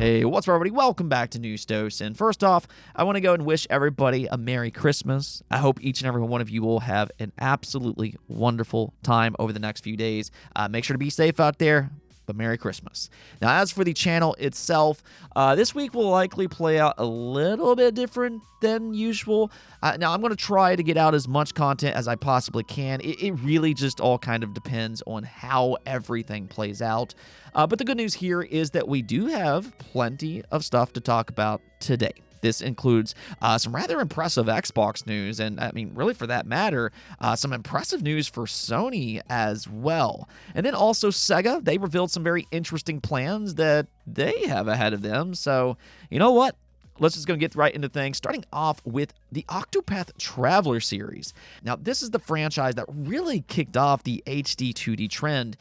Hey, what's up, everybody? Welcome back to News Dose. And first off, I want to go and wish everybody a Merry Christmas. I hope each and every one of you will have an absolutely wonderful time over the next few days. Make sure to be safe out there. But Merry Christmas. Now, as for the channel itself, this week will likely play out a little bit different than usual. Now, I'm going to try to get out as much content as I possibly can. It really just all kind of depends on how everything plays out. But the good news here is that we do have plenty of stuff to talk about today. This includes some rather impressive Xbox news, and I mean, really for that matter, some impressive news for Sony as well. And then also Sega, they revealed some very interesting plans that they have ahead of them. So, you know what? Let's just go get right into things, starting off with the Octopath Traveler series. Now, this is the franchise that really kicked off the HD 2D trend,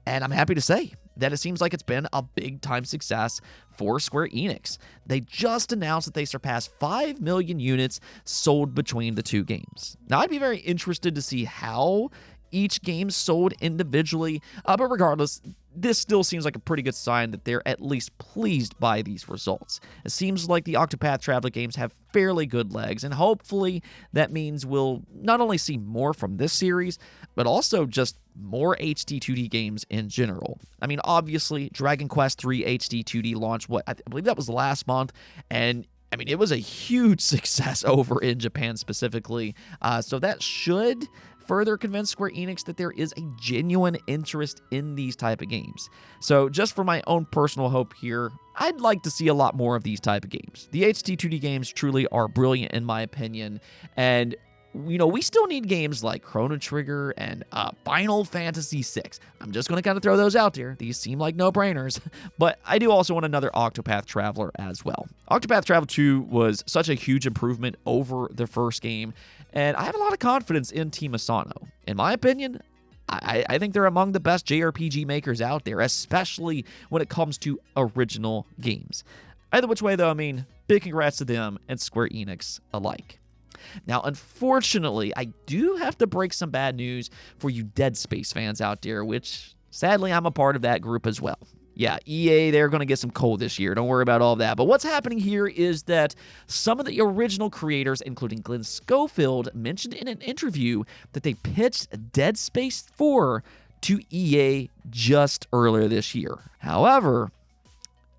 and I'm happy to say that it seems like it's been a big-time success for Square Enix. They just announced that they surpassed 5 million units sold between the two games. Now, I'd be very interested to see how each game sold individually, but regardless, this still seems like a pretty good sign that they're at least pleased by these results. It seems like the Octopath Traveler games have fairly good legs, and hopefully that means we'll not only see more from this series, but also just more HD 2D games in general. I mean, obviously, Dragon Quest III HD 2D launched, I believe that was last month, and I mean, it was a huge success over in Japan specifically, so that should further convince Square Enix that there is a genuine interest in these type of games. So just for my own personal hope here, I'd like to see a lot more of these type of games. The HD 2D games truly are brilliant in my opinion, and you know, we still need games like Chrono Trigger and Final Fantasy VI. I'm just going to kind of throw those out there. These seem like no-brainers, but I do also want another Octopath Traveler as well. Octopath Traveler 2 was such a huge improvement over the first game, and I have a lot of confidence in Team Asano. In my opinion, I think they're among the best JRPG makers out there, especially when it comes to original games. Either which way, though, I mean, big congrats to them and Square Enix alike. Now, unfortunately, I do have to break some bad news for you Dead Space fans out there, which, sadly, I'm a part of that group as well. Yeah, EA, they're going to get some coal this year. Don't worry about all that. But what's happening here is that some of the original creators, including Glenn Schofield, mentioned in an interview that they pitched Dead Space 4 to EA just earlier this year. However,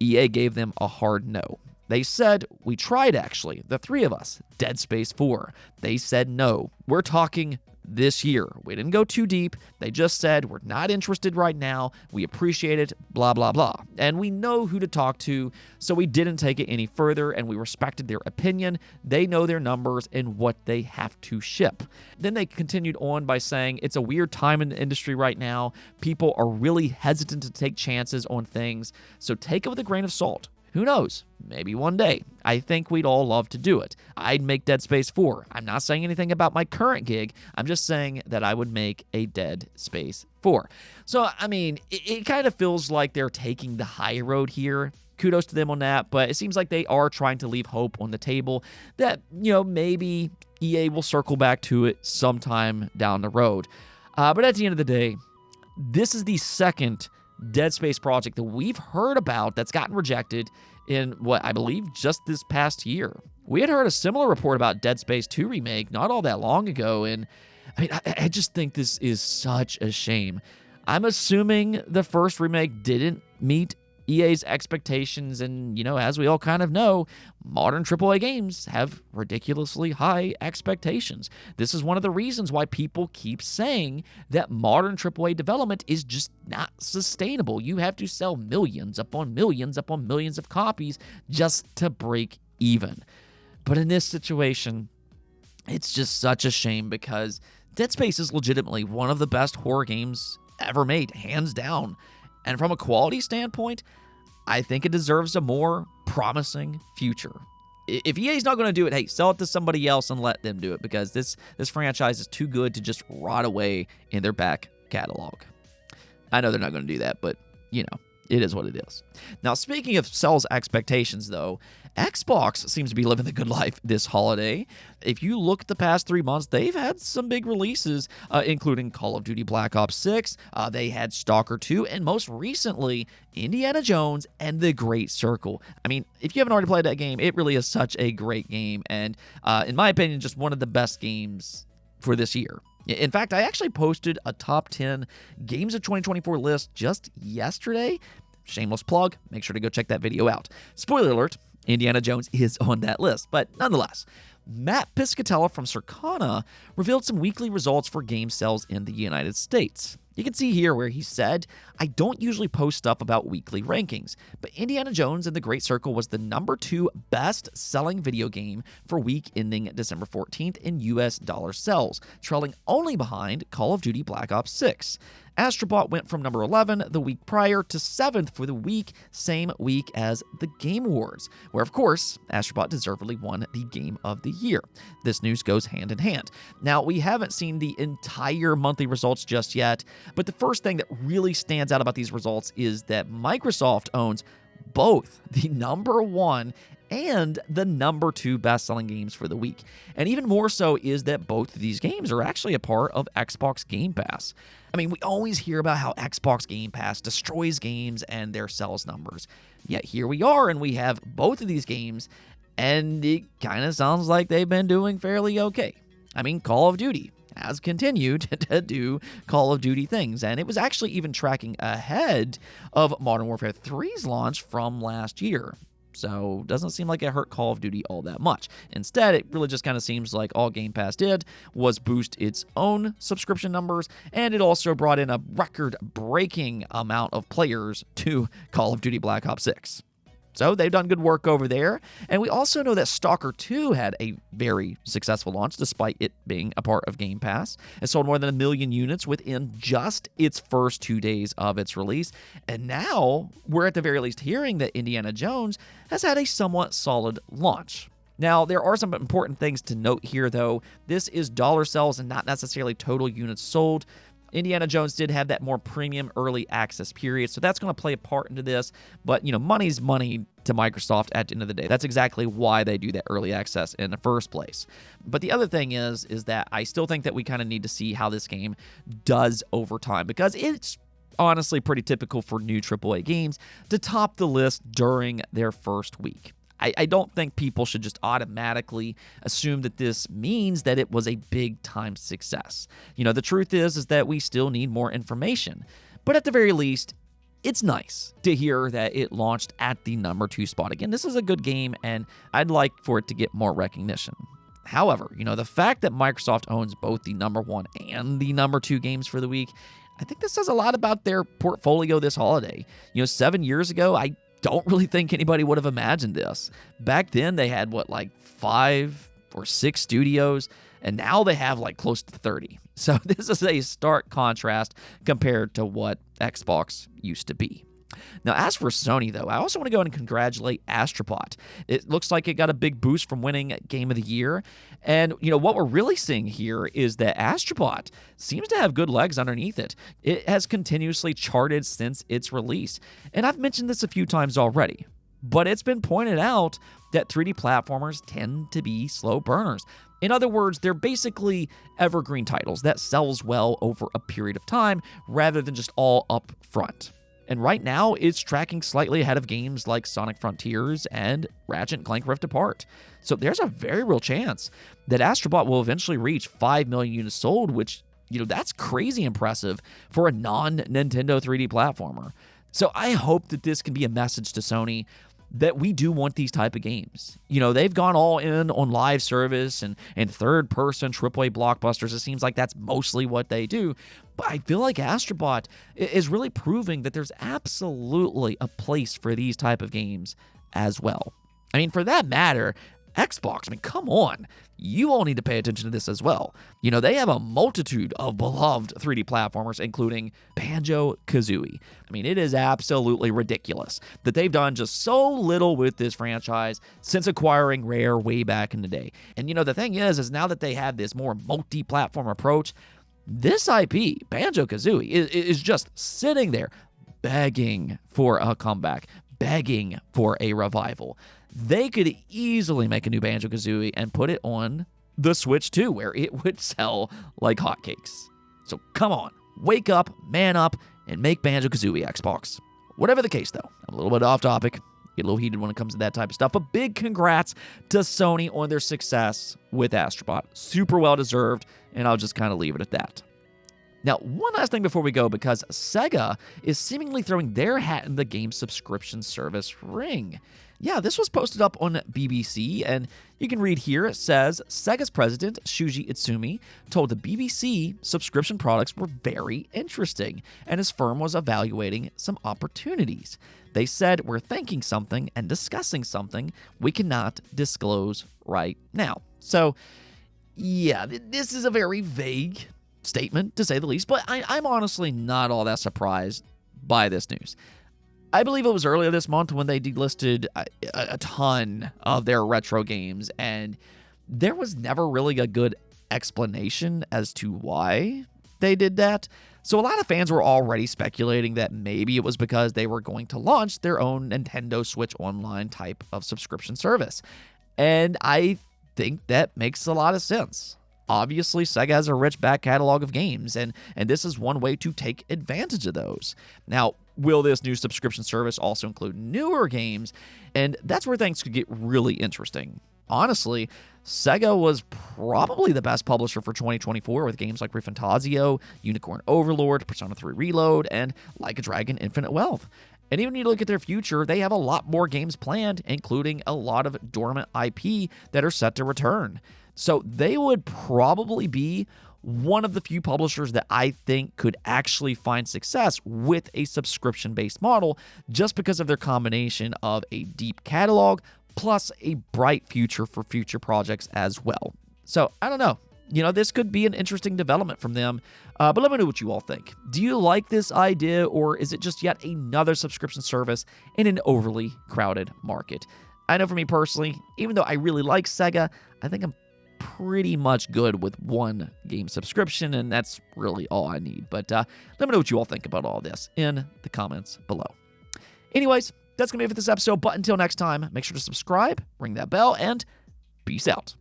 EA gave them a hard no. They said, we tried actually, the three of us, Dead Space 4. They said no. We're talking this year. We didn't go too deep. They just said, we're not interested right now. We appreciate it, blah, blah, blah. And we know who to talk to, so we didn't take it any further, and we respected their opinion. They know their numbers and what they have to ship. Then they continued on by saying, it's a weird time in the industry right now. People are really hesitant to take chances on things, so take it with a grain of salt. Who knows? Maybe one day. I think we'd all love to do it. I'd make Dead Space 4. I'm not saying anything about my current gig. I'm just saying that I would make a Dead Space 4. So, I mean, it kind of feels like they're taking the high road here. Kudos to them on that, but it seems like they are trying to leave hope on the table that, you know, maybe EA will circle back to it sometime down the road. But at the end of the day, this is the second Dead Space project that we've heard about that's gotten rejected in what I believe just this past year. We had heard a similar report about Dead Space 2 remake not all that long ago, and I mean, I just think this is such a shame. I'm assuming the first remake didn't meet EA's expectations, and, you know, as we all kind of know, modern AAA games have ridiculously high expectations. This is one of the reasons why people keep saying that modern AAA development is just not sustainable. You have to sell millions upon millions upon millions of copies just to break even. But in this situation, it's just such a shame because Dead Space is legitimately one of the best horror games ever made, hands down. And from a quality standpoint, I think it deserves a more promising future. If EA's not going to do it, hey, sell it to somebody else and let them do it, because this franchise is too good to just rot away in their back catalog. I know they're not going to do that, but, you know, it is what it is. Now, speaking of sales expectations, though, Xbox seems to be living the good life this holiday. If you look at the past 3 months, they've had some big releases, including Call of Duty Black Ops 6, they had Stalker 2, and most recently, Indiana Jones and The Great Circle. I mean, if you haven't already played that game, it really is such a great game, and in my opinion, just one of the best games for this year. In fact, I actually posted a top 10 games of 2024 list just yesterday. Shameless plug, make sure to go check that video out. Spoiler alert, Indiana Jones is on that list, but nonetheless, Matt Piscatella from Circana revealed some weekly results for game sales in the United States. You can see here where he said, "I don't usually post stuff about weekly rankings, but Indiana Jones and the Great Circle was the number 2 best-selling video game for week ending December 14th in US dollar sales, trailing only behind Call of Duty Black Ops 6. Astro went from number 11 the week prior to 7th for the week, same week as the Game Awards, where, of course, Astro deservedly won the Game of the Year. This news goes hand in hand. Now, we haven't seen the entire monthly results just yet, but the first thing that really stands out about these results is that Microsoft owns both the number 1 and the number 2 best-selling games for the week. And even more so is that both of these games are actually a part of Xbox Game Pass. I mean, we always hear about how Xbox Game Pass destroys games and their sales numbers. Yet here we are, and we have both of these games, and it kind of sounds like they've been doing fairly okay. I mean, Call of Duty has continued to do Call of Duty things, and it was actually even tracking ahead of Modern Warfare 3's launch from last year. So doesn't seem like it hurt Call of Duty all that much. Instead, it really just kind of seems like all Game Pass did was boost its own subscription numbers, and it also brought in a record-breaking amount of players to Call of Duty Black Ops 6. So they've done good work over there. And we also know that Stalker 2 had a very successful launch, despite it being a part of Game Pass. It sold more than 1 million units within just its first 2 days of its release. And now we're at the very least hearing that Indiana Jones has had a somewhat solid launch. Now, there are some important things to note here, though. This is dollar sales and not necessarily total units sold. Indiana Jones did have that more premium early access period, so that's going to play a part into this. But, money's money to Microsoft at the end of the day. That's exactly why they do that early access in the first place. But the other thing is that I still think that we kind of need to see how this game does over time, because it's honestly pretty typical for new AAA games to top the list during their first week. I don't think people should just automatically assume that this means that it was a big-time success. The truth is that we still need more information. But at the very least, it's nice to hear that it launched at the number 2 spot. Again, this is a good game, and I'd like for it to get more recognition. However, the fact that Microsoft owns both the number 1 and the number 2 games for the week, I think this says a lot about their portfolio this holiday. 7 years ago, I don't really think anybody would have imagined this. Back then, they had, 5 or 6 studios, and now they have, close to 30. So this is a stark contrast compared to what Xbox used to be. Now, as for Sony, though, I also want to go and congratulate Astro. It looks like it got a big boost from winning Game of the Year. And, what we're really seeing here is that Astro seems to have good legs underneath it. It has continuously charted since its release. And I've mentioned this a few times already, but it's been pointed out that 3D platformers tend to be slow burners. In other words, they're basically evergreen titles that sells well over a period of time rather than just all up front. And right now, it's tracking slightly ahead of games like Sonic Frontiers and Ratchet & Clank Rift Apart. So there's a very real chance that Astro will eventually reach 5 million units sold, which, that's crazy impressive for a non-Nintendo 3D platformer. So I hope that this can be a message to Sony that we do want these type of games. They've gone all in on live service and third-person AAA blockbusters. It seems like that's mostly what they do. But I feel like Astro is really proving that there's absolutely a place for these type of games as well. I mean, for that matter, Xbox, come on. You all need to pay attention to this as well. They have a multitude of beloved 3D platformers, including Banjo-Kazooie. It is absolutely ridiculous that they've done just so little with this franchise since acquiring Rare way back in the day. And the thing is now that they have this more multi-platform approach, this IP, Banjo-Kazooie, is just sitting there begging for a comeback, begging for a revival. They could easily make a new Banjo-Kazooie and put it on the Switch too, where it would sell like hotcakes. So come on, wake up, man up, and make Banjo-Kazooie, Xbox. Whatever the case, though, I'm a little bit off topic, get a little heated when it comes to that type of stuff, but big congrats to Sony on their success with Astrobot. Super well deserved, and I'll just kind of leave it at that. Now, one last thing before we go, because Sega is seemingly throwing their hat in the game subscription service ring. Yeah, this was posted up on BBC, and you can read here, it says, Sega's president, Shuji Itsumi, told the BBC subscription products were very interesting, and his firm was evaluating some opportunities. They said, we're thinking something and discussing something we cannot disclose right now. So, yeah, this is a very vague statement, to say the least, but I'm honestly not all that surprised by this news. I believe it was earlier this month when they delisted a ton of their retro games, and there was never really a good explanation as to why they did that. So a lot of fans were already speculating that maybe it was because they were going to launch their own Nintendo Switch Online type of subscription service. And I think that makes a lot of sense. Obviously, Sega has a rich back catalog of games, and this is one way to take advantage of those. Now, will this new subscription service also include newer games? And that's where things could get really interesting. Honestly, Sega was probably the best publisher for 2024 with games like ReFantazio, Unicorn Overlord, Persona 3 Reload, and Like a Dragon Infinite Wealth. And even when you look at their future, they have a lot more games planned, including a lot of dormant IP that are set to return. So they would probably be one of the few publishers that I think could actually find success with a subscription-based model just because of their combination of a deep catalog plus a bright future for future projects as well. So I don't know. This could be an interesting development from them, but let me know what you all think. Do you like this idea, or is it just yet another subscription service in an overly crowded market? I know for me personally, even though I really like Sega, I think I'm pretty much good with one game subscription, and that's really all I need. But let me know what you all think about all this in the comments below. Anyways, that's going to be it for this episode, but until next time, make sure to subscribe, ring that bell, and peace out.